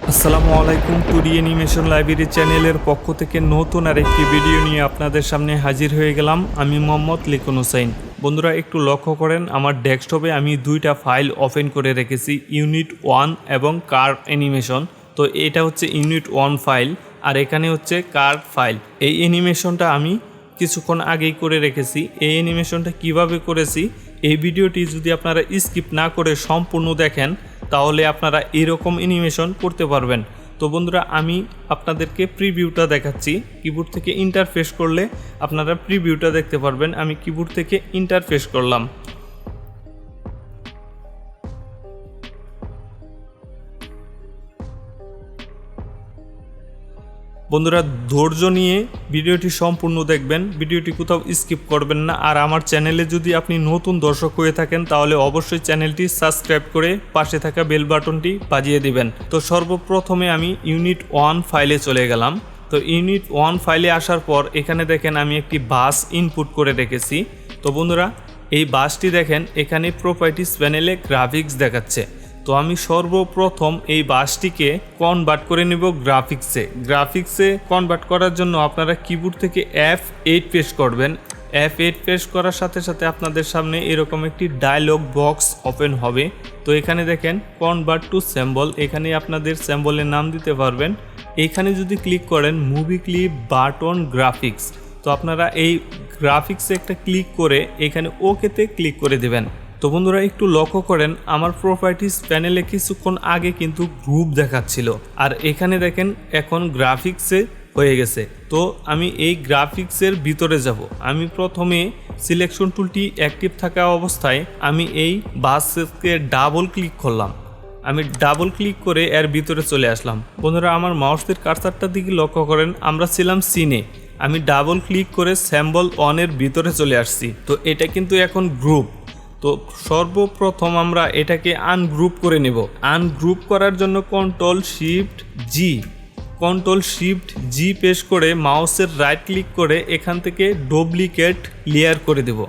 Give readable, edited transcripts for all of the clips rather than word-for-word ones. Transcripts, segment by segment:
আসসালামু আলাইকুম। টুডি animation library চ্যানেলের পক্ষ থেকে নতুন আরেকটি ভিডিও নিয়ে আপনাদের সামনে হাজির হয়ে গেলাম। আমি মোহাম্মদ লিখন হোসেন। বন্ধুরা একটু লক্ষ্য করেন, আমার ডেস্কটপে আমি দুইটা ফাইল ওপেন করে রেখেছি, ইউনিট 1 এবং কার অ্যানিমেশন। তো এটা হচ্ছে ইউনিট 1 ফাইল আর এখানে হচ্ছে কার ফাইল। এই অ্যানিমেশনটা আমি কিছুক্ষণ আগেই করে রেখেছি। এই অ্যানিমেশনটা কিভাবে করেছি, এই ভিডিওটি যদি আপনারা স্কিপ না করে সম্পূর্ণ দেখেন তাহলে আপনারা এরকম অ্যানিমেশন করতে পারবেন। তো বন্ধুরা আমি আপনাদেরকে প্রিভিউটা দেখাচ্ছি। কিবোর্ড থেকে ইন্টারফেস করলে আপনারা প্রিভিউটা দেখতে পারবেন। আমি কিবোর্ড থেকে ইন্টারফেস করলাম। বন্ধুরা ধৈর্য নিয়ে ভিডিওটি সম্পূর্ণ দেখবেন, ভিডিওটি কোথাও স্কিপ করবেন না। আর আমার চ্যানেলে যদি আপনি নতুন দর্শক হয়ে থাকেন তাহলে অবশ্যই চ্যানেলটি সাবস্ক্রাইব করে পাশে থাকা বেল বাটনটি বাজিয়ে দিবেন। তো সর্বপ্রথমে আমি ইউনিট 1 ফাইলে চলে গেলাম। তো ইউনিট 1 ফাইলে আসার পর এখানে দেখেন আমি একটি বাস ইনপুট করে রেখেছি। তো বন্ধুরা এই বাসটি দেখেন এখানে প্রপার্টিস প্যানেলে গ্রাফিক্স দেখাচ্ছে। তো আমি সর্বপ্রথম এই বাসটিকে কনভার্ট করে নেব গ্রাফিক্সে কনভার্ট করার জন্য আপনারা কিবোর্ড থেকে F8 প্রেস করবেন। F8 প্রেস করার সাথে সাথে আপনাদের সামনে এরকম একটি ডায়লগ বক্স ওপেন হবে। তো এখানে দেখেন কনভার্ট টু সিম্বল, এখানে আপনাদের সিম্বলের নাম দিতে পারবেন। এইখানে যদি ক্লিক করেন মুভি ক্লিপ বাটন গ্রাফিক্স, তো আপনারা এই গ্রাফিক্সে একটা ক্লিক করে এখানে ওকেতে ক্লিক করে দেবেন। তো বন্ধুরা একটু লক্ষ্য করেন, আমার প্রপার্টিস প্যানেলে কিছুক্ষণ আগে কিন্তু গ্রুপ দেখাচ্ছিল আর এখানে দেখেন এখন গ্রাফিক্সে হয়ে গেছে। তো আমি এই গ্রাফিক্সের ভিতরে যাব। আমি প্রথমে সিলেকশন টুলটি অ্যাক্টিভ থাকা অবস্থায় আমি এই বাসকে ডাবল ক্লিক করলাম। আমি ডাবল ক্লিক করে এর ভিতরে চলে আসলাম। বন্ধুরা আমার মাউসের কার্সারটার দিকে লক্ষ্য করেন, আমরা ছিলাম সিনে, আমি ডাবল ক্লিক করে সিম্বল 1 এর ভিতরে চলে আসছি। তো এটা কিন্তু এখন গ্রুপ। তো সর্বপ্রথম আমরা এটাকে আনগ্রুপ করে নেব। আনগ্রুপ করার জন্য কন্ট্রোল শিফট জি প্রেস করে মাউসের রাইট ক্লিক করে এখান থেকে ডুপ্লিকেট লেয়ার করে দেব।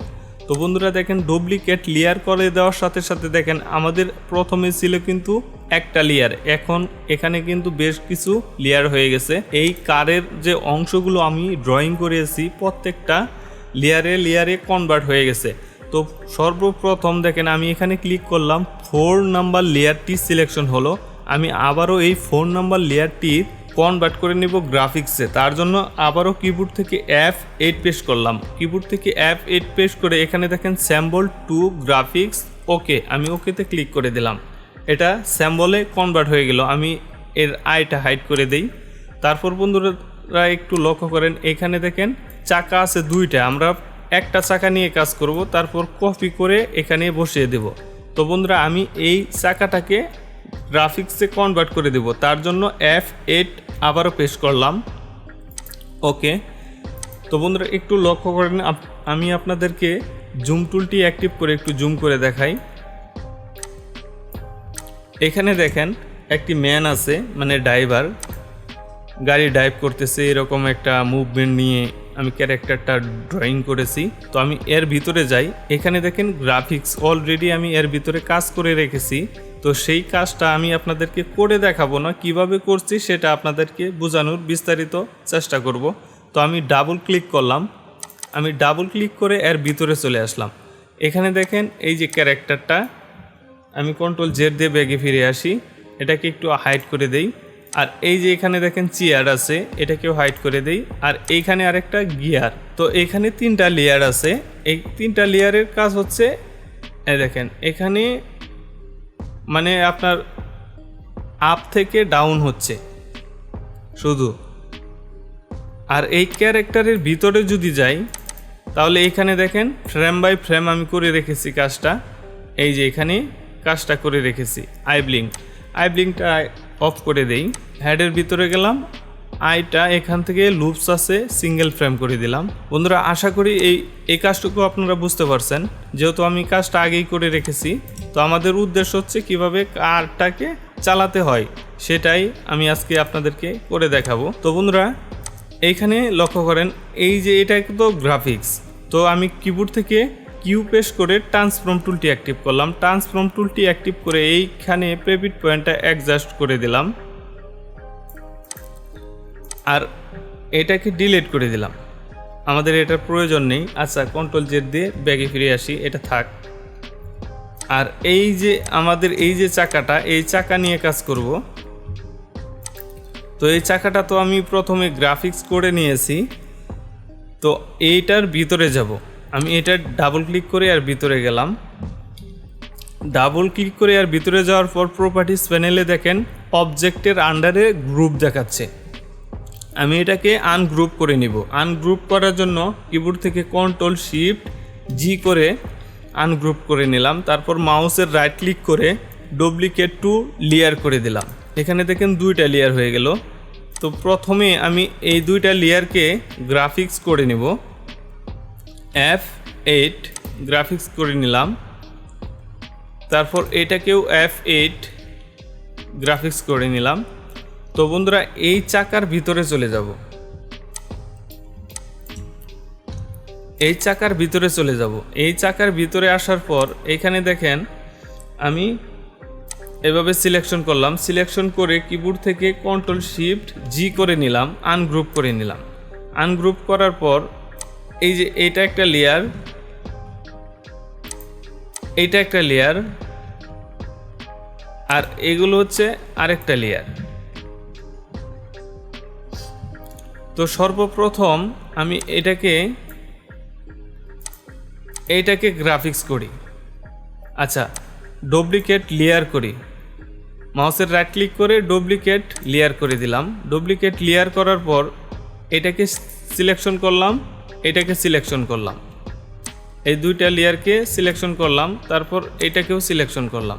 তো বন্ধুরা দেখেন ডুপ্লিকেট লেয়ার করে দেওয়ার সাথে সাথে দেখেন আমাদের প্রথমে ছিল কিন্তু একটা লেয়ার, এখন এখানে কিন্তু বেশ কিছু লেয়ার হয়ে গেছে। এই কারের যে অংশগুলো আমি ড্রয়িং করেছি প্রত্যেকটা লেয়ারে কনভার্ট হয়ে গেছে। তো সর্বপ্রথম দেখেন আমি এখানে ক্লিক করলাম, 4 নাম্বার লেয়ারটি সিলেকশন হলো। আমি আবারও এই 4 নাম্বার লেয়ারটি কনভার্ট করে নেব গ্রাফিক্সে। তার জন্য আবারও কিবোর্ড থেকে F8 প্রেস করলাম। কিবোর্ড থেকে F8 প্রেস করে এখানে দেখেন স্যাম্বল টু গ্রাফিক্স ওকে, আমি ওকেতে ক্লিক করে দিলাম। এটা স্যাম্বলে কনভার্ট হয়ে গেল। আমি এর আইটা হাইড করে দেই। তারপর বন্ধুরা একটু লক্ষ্য করেন, এখানে দেখেন চাকা আছে দুইটা, আমরা একটা চাকা নিয়ে কাজ করব, তারপর কপি করে এখানে বসিয়ে দেব। তো বন্ধুরা আমি এই চাকাটাকে গ্রাফিক্সে কনভার্ট করে দেব। তার জন্য F8 আবারও প্রেস করলাম ওকে। তো বন্ধুরা একটু লক্ষ্য করেন, আমি আপনাদেরকে জুম টুলটি অ্যাক্টিভ করে একটু জুম করে দেখাই। এখানে দেখেন একটি ম্যান আছে, মানে ড্রাইভার, গাড়ি ড্রাইভ করতেছে, এরকম একটা মুভমেন্ট নিয়ে আমি ক্যারেক্টারটা ড্রয়িং করেছি। তো আমি এর ভিতরে যাই, এখানে দেখেন গ্রাফিক্স অলরেডি আমি এর ভিতরে কাজ করে রেখেছি। তো সেই কাজটা আমি আপনাদেরকে করে দেখাবো না, কিভাবে করছি সেটা আপনাদেরকে বোঝানোর বিস্তারিত চেষ্টা করব। তো আমি ডাবল ক্লিক করলাম, আমি ডাবল ক্লিক করে এর ভিতরে চলে আসলাম। এখানে দেখেন এই যে ক্যারেক্টারটা, আমি কন্ট্রোল জেড দিয়ে ব্যাগে ফিরে আসি, এটাকে একটু হাইড করে দেই। আর এই যে এখানে দেখেন চেয়ার আছে, এটাকেও হাইড করে দেই। আর এইখানে আরেকটা গিয়ার। তো এখানে 3টা লেয়ার আছে। এই 3টা লেয়ারের কাজ হচ্ছে দেখেন এখানে মানে আপনার আপ থেকে ডাউন হচ্ছে শুধু। আর এই ক্যারেক্টারের ভিতরে যদি যাই তাহলে এখানে দেখেন ফ্রেম বাই ফ্রেম আমি করে রেখেছি কাজটা। এই যে এখানে কাজটা করে রেখেছি। আইব্লিংটা অফ করে দেই। হেডের ভিতরে গেলাম, আইটা এখান থেকে লুপস আছে সিঙ্গেল ফ্রেম করে দিলাম। বন্ধুরা আশা করি এই কাজটুকু আপনারা বুঝতে পারছেন, যেহেতু আমি কাজটা আগেই করে রেখেছি। তো আমাদের উদ্দেশ্য হচ্ছে কিভাবে কারটাকে চালাতে হয় সেটাই আমি আজকে আপনাদেরকে করে দেখাবো। তো বন্ধুরা এইখানে লক্ষ্য করেন, এই যে এটা তো গ্রাফিক্স। তো আমি কিবোর্ড থেকে কিউ প্রেস করে ট্রান্সফর্ম টুলটি অ্যাক্টিভ করলাম। ট্রান্সফর্ম টুলটি অ্যাক্টিভ করে এইখানে প্রেভিট পয়েন্টটা অ্যাডজাস্ট করে দিলাম। আর এটাকে ডিলিট করে দিলাম, আমাদের এটার প্রয়োজন নেই। আচ্ছা, কন্ট্রোল জেড দিয়ে ব্যাগে ফিরে আসি, এটা থাক। আর এই যে আমাদের এই যে চাকাটা, এই চাকা নিয়ে কাজ করব। তো এই চাকাটা তো আমি প্রথমে গ্রাফিক্স করে নিয়েছি, তো এইটার ভিতরে যাব। আমি এটা ডাবল ক্লিক করে আর ভিতরে গেলাম। ডাবল ক্লিক করে আর ভিতরে যাওয়ার পর প্রপার্টিস প্যানেলে দেখেন অবজেক্টের আন্ডারে গ্রুপ দেখাচ্ছে। আমি এটাকে আনগ্রুপ করে নিব। আনগ্রুপ করার জন্য কিবোর্ড থেকে কন্ট্রোল শিফট জি করে আনগ্রুপ করে নিলাম। তারপর মাউসের রাইট ক্লিক করে ডুপ্লিকেট টু লেয়ার করে দিলাম। এখানে দেখেন 2টা লেয়ার হয়ে গেল। তো প্রথমে আমি এই 2টা লেয়ারকে গ্রাফিক্স করে নেব। F8 গ্রাফিক্স করে নিলাম। তারপর এটাকেও F8 গ্রাফিক্স করে নিলাম। তো বন্ধুরা, এই চাকার ভিতরে চলে যাব। এই চাকার ভিতরে আসার পর এখানে দেখেন আমি এভাবে সিলেকশন করলাম। সিলেকশন করে কিবোর্ড থেকে কন্ট্রোল শিফট জি করে নিলাম, আনগ্রুপ করে নিলাম। আনগ্রুপ করার পর এই যে এটা একটা লেয়ার, এইটা একটা লেয়ার, আর এগুলো হচ্ছে আরেকটা লেয়ার। তো সর্বপ্রথম আমি এইটাকে গ্রাফিক্স করি। আচ্ছা, ডুপ্লিকেট লেয়ার করি। মাউসের রাইট ক্লিক করে ডুপ্লিকেট লেয়ার করে দিলাম। ডুপ্লিকেট লেয়ার করার পর এটাকে সিলেকশন করলাম, এটাকে সিলেকশন করলাম, এই 2টা লেয়ারকে সিলেকশন করলাম। তারপর এটাকেও সিলেকশন করলাম।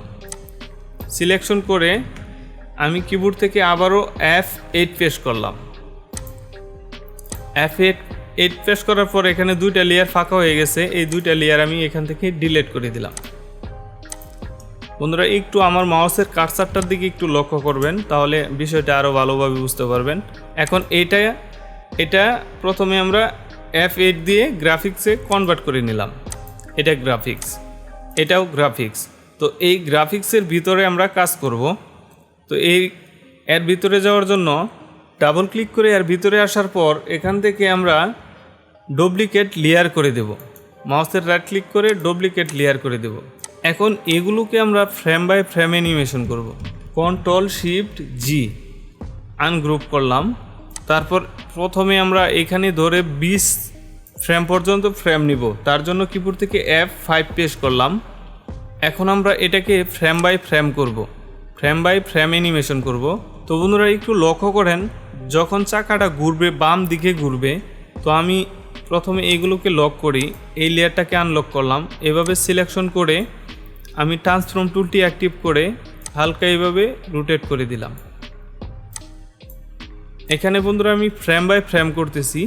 সিলেকশন করে আমি কিবোর্ড থেকে আবারও F8 প্রেস করলাম। F8 প্রেস করার পর এখানে 2টা লেয়ার ফাঁকা হয়ে গেছে। এই 2টা লেয়ার আমি এখান থেকে ডিলিট করে দিলাম। বন্ধুরা, একটু আমার মাউসের কার্সারটার দিকে একটু লক্ষ্য করবেন, তাহলে বিষয়টা আরও ভালোভাবে বুঝতে পারবেন। এখন এটা প্রথমে আমরা F8 দিয়ে গ্রাফিক্সে কনভার্ট করে নিলাম। এটা গ্রাফিক্স, এটাও গ্রাফিক্স। তো এই গ্রাফিক্সের ভিতরে আমরা কাজ করব। তো এর ভিতরে যাওয়ার জন্য ডাবল ক্লিক করে এর ভিতরে আসার পর এখান থেকে আমরা ডুপ্লিকেট লেয়ার করে দেব। মাউসের রাইট ক্লিক করে ডুপ্লিকেট লেয়ার করে দেব। এখন এগুলোকে আমরা ফ্রেম বাই ফ্রেম অ্যানিমেশন করব। কন্ট্রোল শিফট জি আনগ্রুপ করলাম। তারপর প্রথমে আমরা এখানে ধরে 20 ফ্রেম পর্যন্ত ফ্রেম নিব। তার জন্য কিবোর্ড থেকে F5 প্রেস করলাম। এখন আমরা এটাকে ফ্রেম বাই ফ্রেম করব, ফ্রেম বাই ফ্রেম অ্যানিমেশন করব। তো বন্ধুরা, একটু লক্ষ্য করেন, যখন চাকাটা ঘুরবে বাম দিকে ঘুরবে, তো আমি প্রথমে এইগুলোকে লক করি, এই লেয়ারটাকে আনলক করলাম। এভাবে সিলেকশন করে আমি ট্রান্সফর্ম টুলটি অ্যাক্টিভ করে হালকা এইভাবে রোটেট করে দিলাম। এখানে বন্ধুরা আমি ফ্রেম বাই ফ্রেম করতেছি।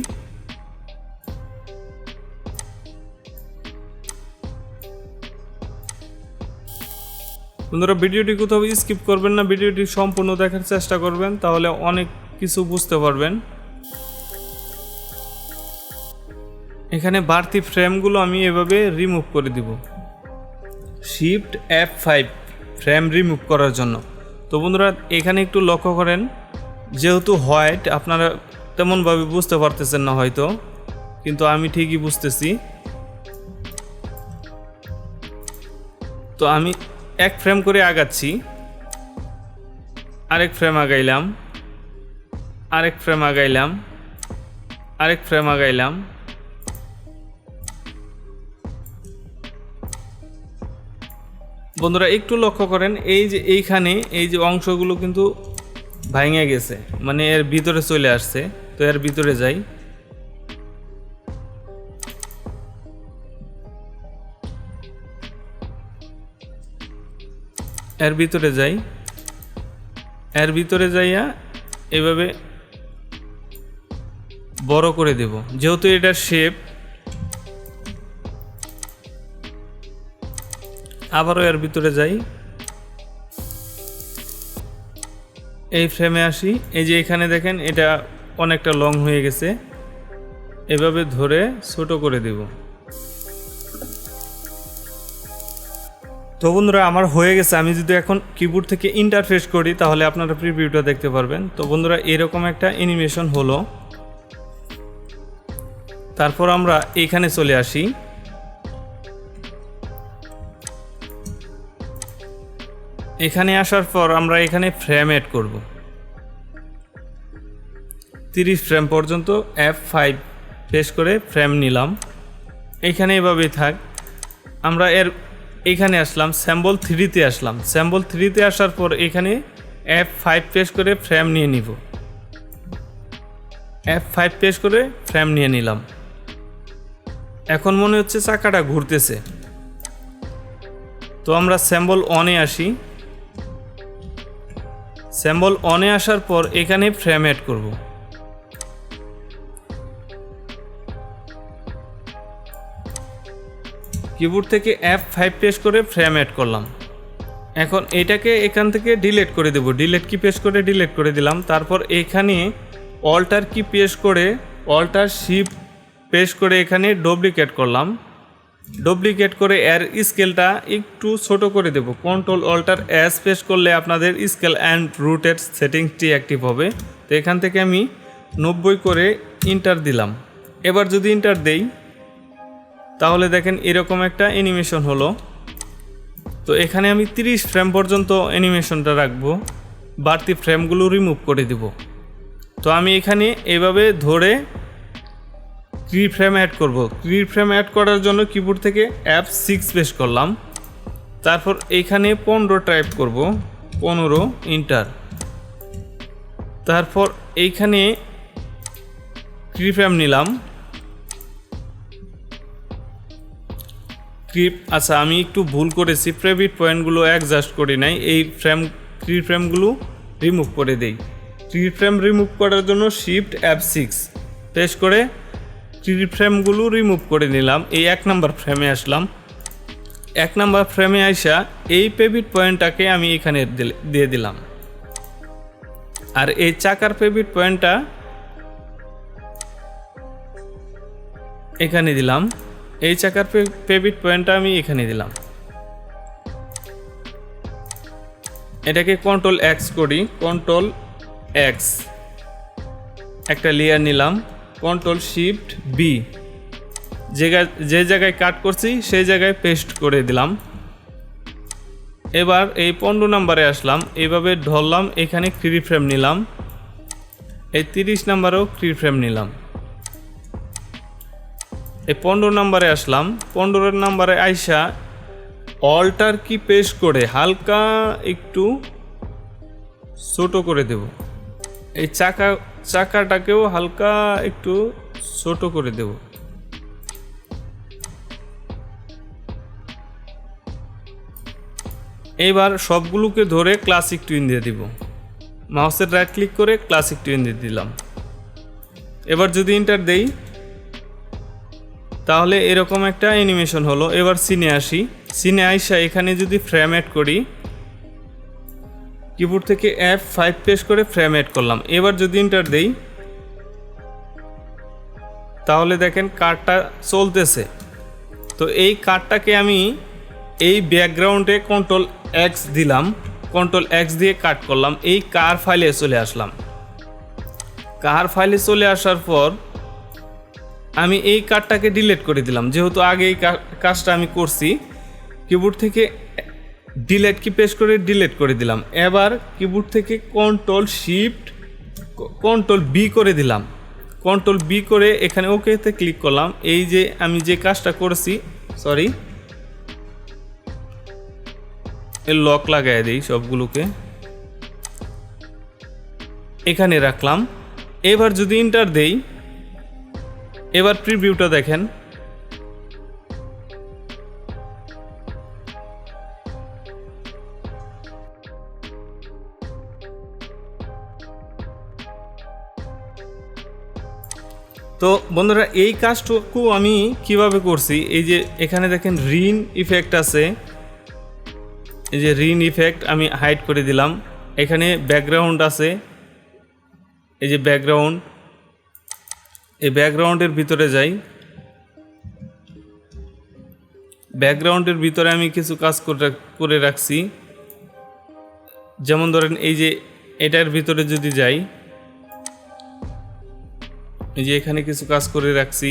বন্ধুরা, ভিডিওটি কোথাও স্কিপ করবেন না, ভিডিওটি সম্পূর্ণ দেখার চেষ্টা করবেন, তাহলে অনেক কিছু বুঝতে পারবেন। এখানে বাড়তি ফ্রেমগুলো আমি এভাবে রিমুভ করে দিব, শিফট F5 ফ্রেম রিমুভ করার জন্য। তো বন্ধুরা, এখানে একটু লক্ষ্য করেন, যেহেতু হোয়াইট আপনারা তেমনভাবে বুঝতে পারতেছেন না হয়তো, কিন্তু আমি ঠিকই বুঝতেছি। তো আমি এক ফ্রেম করে আগাচ্ছি, আরেক ফ্রেম আগাইলাম, আরেক ফ্রেম আগাইলাম, আরেক ফ্রেম আগাইলাম। বন্ধুরা, একটু লক্ষ্য করেন, এই যে এইখানে এই যে অংশগুলো কিন্তু ভাঙে গেছে, মানে এর ভিতরে চলে আসছে। তো এর ভিতরে যাই, এর ভিতরে যাইয়া এভাবে বড় করে দেব, যেহেতু এটার শেপ। আবারও এর ভিতরে যাই, এই ফ্রেমে আসি। এই যে এখানে দেখেন এটা অনেকটা লং হয়ে গেছে, এভাবে ধরে ছোট করে দেব। তো তো বন্ধুরা আমার হয়ে গেছে। আমি যদি এখন কিবোর্ড থেকে ইন্টারফেস করি তাহলে আপনারা প্রিভিউটা দেখতে পারবেন। তো বন্ধুরা এরকম একটা অ্যানিমেশন হলো। তারপর আমরা এইখানে চলে আসি। এখানে আসার পর আমরা এখানে ফ্রেম অ্যাড করব। 30 ফ্রেম পর্যন্ত F5 প্রেস করে ফ্রেম নিলাম। এখানে এভাবেই থাক। আমরা এখানে আসলাম, স্যাম্বল 3-তে আসলাম। স্যাম্বল 3-তে আসার পর এখানে F5 প্রেস করে ফ্রেম নিয়ে নিব। F5 প্রেস করে ফ্রেম নিয়ে নিলাম। এখন মনে হচ্ছে চাকাটা ঘুরতেছে। তো আমরা স্যাম্বল অনে আসি। স্যাম্বল অনে আসার পর এখানে ফ্রেম অ্যাড করব। কিবোর্ড থেকে F5 প্রেস করে ফ্রেম অ্যাড করলাম। এখন এটাকে এখান থেকে ডিলিট করে দেব। ডিলিট কি প্রেস করে ডিলিট করে দিলাম। তারপর এখানে অল্টার কি প্রেস করে অল্টার শিফট প্রেস করে এখানে ডুপ্লিকেট করলাম। ডুপ্লিকেট করে এর স্কেলটা একটু ছোট করে দেব। কন্ট্রোল অল্টার এস প্রেস করলে আপনাদের স্কেল অ্যান্ড রুটের সেটিংসটি অ্যাক্টিভ হবে। তো এখান থেকে আমি 90 করে ইন্টার দিলাম। এবার যদি ইন্টার দেই তাহলে দেখেন এরকম একটা অ্যানিমেশন হলো। তো এখানে আমি 30 ফ্রেম পর্যন্ত অ্যানিমেশনটা রাখবো, বাড়তি ফ্রেমগুলো রিমুভ করে দিব। তো আমি এখানে এভাবে ধরে কি ফ্রেম অ্যাড করব। কি ফ্রেম অ্যাড করার জন্য কিবোর্ড থেকে F6 প্রেস করলাম। তারপর এখানে 15 টাইপ করব, 15 ইন্টার। তারপর এইখানে কি ফ্রেম নিলাম, আচ্ছা আমি একটু ভুল করেছি, প্রেভিট পয়েন্টগুলো অ্যাডজাস্ট করি নাই। এই কি ফ্রেমগুলো রিমুভ করে দেই। কি ফ্রেম রিমুভ করার জন্য শিফট F6 প্রেস করে কি ফ্রেমগুলো রিমুভ করে নিলাম। এই 1 নাম্বার ফ্রেমে আসলাম। 1 নাম্বার ফ্রেমে আইসা এই প্রেভিট পয়েন্টটাকে আমি এখানে দিয়ে দিলাম। আর এই চাকার প্রেভিট পয়েন্টটা এখানে দিলাম। এই চাকার প্রেভিট পয়েন্টটা আমি এখানে দিলাম। এটাকে কন্ট্রোল এক্স করি, কন্ট্রোল এক্স, একটা লেয়ার নিলাম। কন্ট্রোল শিফট বি, যে জায়গায় কাট করছি সেই জায়গায় পেস্ট করে দিলাম। এবার এই 15 নাম্বারে আসলাম, এইভাবে ধরলাম, এখানে কি ফ্রেম নিলাম। এই 30 নাম্বারেও কি ফ্রেম নিলাম। এই 15 নাম্বারে আসলাম। 15 নাম্বারে আইসা অল্টার কি প্রেস করে হালকা একটু ছোট করে দেব। এই চাকাটাকেও হালকা একটু ছোট করে দেব। এবার সবগুলোকে ধরে ক্লাসিক টুইন দিয়ে দিব। মাউসের রাইট ক্লিক করে ক্লাসিক টুইন দিয়ে দিলাম। এবার যদি ইন্টার দেই তাহলে এরকম একটা অ্যানিমেশন হলো। এবার সিনে আসি। সিনে আইসা এখানে যদি ফ্রেম অ্যাড করি, কিবোর্ড থেকে F5 প্রেস করে ফ্রেম অ্যাড করলাম। এবার যদি ইন্টার দেই তাহলে দেখেন কার্ডটা চলতেছে। তো এই কার্ডটাকে আমি এই ব্যাকগ্রাউন্ডে কন্ট্রোল এক্স দিলাম। কন্ট্রোল এক্স দিয়ে কাট করলাম। এই কার ফাইলে চলে আসলাম। কার ফাইলে চলে আসার পর আমি এই কার্ডটাকে ডিলিট করে দিলাম। যেহেতু আগে এই কাজটা আমি করছি, কিবোর্ড থেকে ডিলিট কি প্রেস করে ডিলিট করে দিলাম। এবার কিবোর্ড থেকে কন্ট্রোল শিফট কন্ট্রোল বি করে দিলাম। কন্ট্রোল বি করে এখানে ওকেতে ক্লিক করলাম। এই যে আমি যে কাজটা করেছি, সরি, এর লক লাগাই দিই, সবগুলোকে এখানে রাখলাম। এবার যদি ইন্টার দেই, এবার প্রিভিউটা দেখেন। তো বন্ধুরা এই কাজটুকু আমি কিভাবে করছি, এই যে এখানে দেখেন রিন ইফেক্ট আছে। এই যে রিন ইফেক্ট আমি হাইড করে দিলাম। এখানে ব্যাকগ্রাউন্ড আছে, এই যে ব্যাকগ্রাউন্ড, এই ব্যাকগ্রাউন্ডের ভিতরে যাই। ব্যাকগ্রাউন্ডের ভিতরে আমি কিছু কাজ করে রাখছি। যেমন ধরেন এই যে এটার ভিতরে যদি যাই, এই যে এখানে কিছু কাজ করে রাখছি।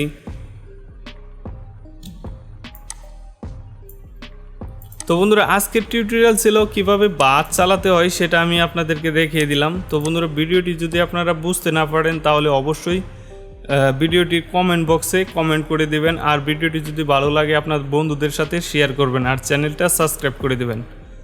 তো বন্ধুরা আজকের টিউটোরিয়াল ছিল কিভাবে বাস চালাতে হয়, সেটা আমি আপনাদেরকে দেখিয়ে দিলাম। তো বন্ধুরা ভিডিওটি যদি আপনারা বুঝতে না পারেন তাহলে অবশ্যই ভিডিওটি কমেন্ট বক্সে কমেন্ট করে দিবেন। আর ভিডিওটি যদি ভালো লাগে আপনার বন্ধুদের সাথে শেয়ার করবেন আর চ্যানেলটা সাবস্ক্রাইব করে দেবেন।